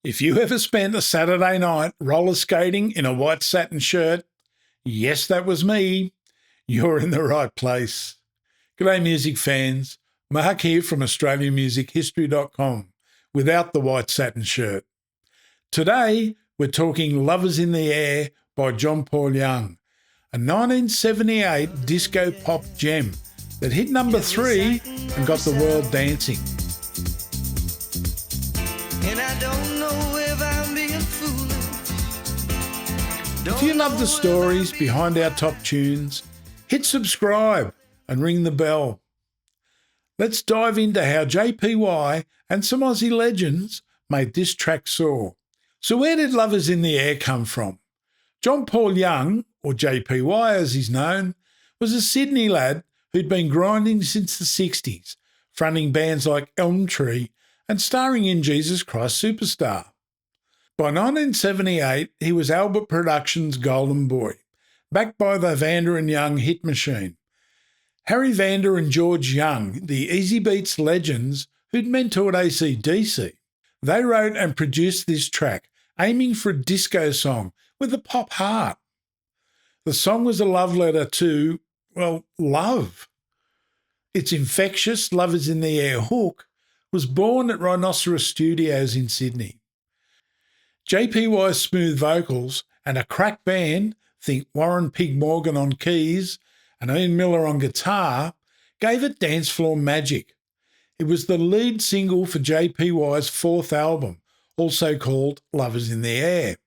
If you ever spent a Saturday night roller skating in a white satin shirt, yes, that was me, you're in the right place. G'day music fans, Mark here from AustralianMusicHistory.com without the white satin shirt. Today, we're talking Lovers in the Air by John Paul Young, a 1978 disco pop gem that hit number 3 and got the world dancing. And I don't know if I'm being foolish. If you love the stories behind our top tunes, hit subscribe and ring the bell. Let's dive into how JPY and some Aussie legends made this track soar. So where did Lovers in the Air come from? John Paul Young, or JPY as he's known, was a Sydney lad who'd been grinding since the 60s, fronting bands like Elm Tree and starring in Jesus Christ Superstar. By 1978, he was Albert Productions' Golden Boy, backed by the Vanda and Young hit machine. Harry Vanda and George Young, the Easy Beats legends who'd mentored AC/DC. They wrote and produced this track, aiming for a disco song with a pop heart. The song was a love letter to, well, love. Its infectious Lovers in the Air hook was born at Rhinoceros Studios in Sydney. JPY's smooth vocals and a crack band, think Warren Pig Morgan on keys and Ian Miller on guitar, gave it dance floor magic. It was the lead single for JPY's 4th album, also called Lovers in the Air.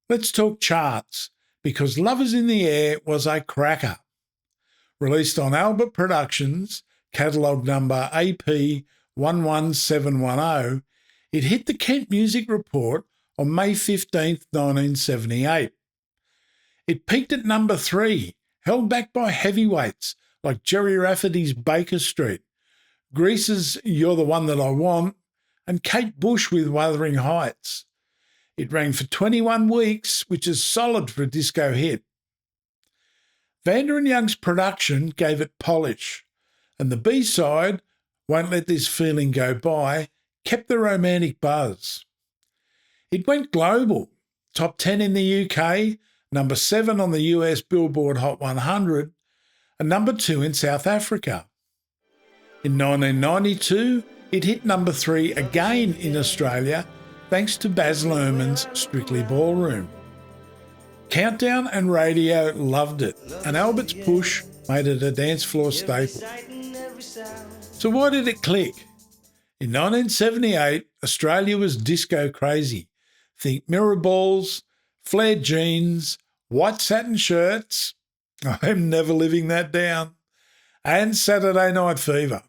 Let's talk charts, because Lovers in the Air was a cracker. Released on Albert Productions, catalogue number AP 11710, it hit the Kent Music Report on May 15, 1978. It peaked at number 3, held back by heavyweights like Jerry Rafferty's Baker Street, Grease's You're the One That I Want, and Kate Bush with Wuthering Heights. It ran for 21 weeks, which is solid for a disco hit. Vanda and Young's production gave it polish, and the B-side, Won't Let This Feeling Go By, kept the romantic buzz. It went global, top 10 in the UK, number 7 on the US Billboard Hot 100, and number 2 in South Africa. In 1992, it hit number 3 again in Australia, thanks to Baz Luhrmann's Strictly Ballroom. Countdown and radio loved it, and Albert's push made it a dance floor staple. So why did it click? In 1978, Australia was disco crazy. Think mirror balls, flared jeans, white satin shirts, I'm never living that down, and Saturday Night Fever.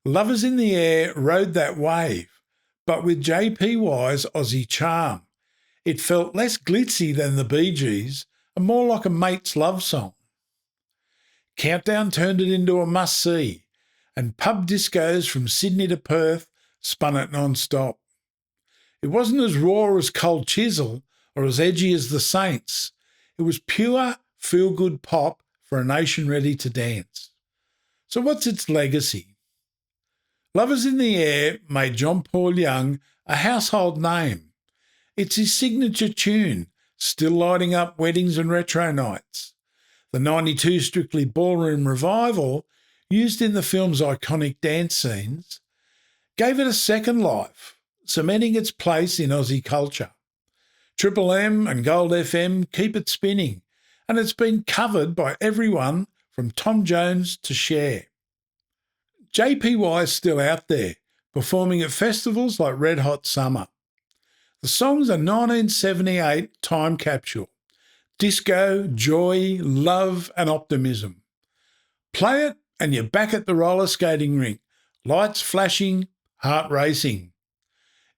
Lovers in the Air rode that wave, but with JPY's Aussie charm. It felt less glitzy than the Bee Gees and more like a mate's love song. Countdown turned it into a must-see, and pub discos from Sydney to Perth spun it non-stop. It wasn't as raw as Cold Chisel or as edgy as The Saints. It was pure, feel-good pop for a nation ready to dance. So what's its legacy? Lovers in the Air made John Paul Young a household name. It's his signature tune, still lighting up weddings and retro nights. The 92 Strictly Ballroom revival, used in the film's iconic dance scenes, gave it a second life, cementing its place in Aussie culture. Triple M and Gold FM keep it spinning, and it's been covered by everyone from Tom Jones to Cher. JPY is still out there, performing at festivals like Red Hot Summer. The song's a 1978 time capsule. Disco, joy, love and optimism. Play it and you're back at the roller skating rink, lights flashing, heart racing.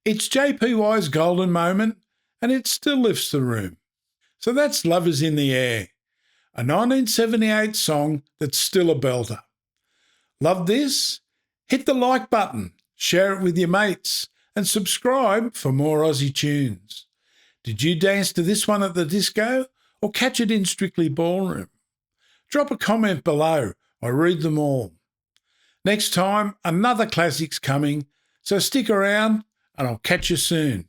It's JPY's golden moment and it still lifts the room. So that's Lovers in the Air, a 1978 song that's still a belter. Love this? Hit the like button, share it with your mates, and subscribe for more Aussie tunes. Did you dance to this one at the disco or catch it in Strictly Ballroom? Drop a comment below. I read them all. Next time, another classic's coming, so stick around and I'll catch you soon.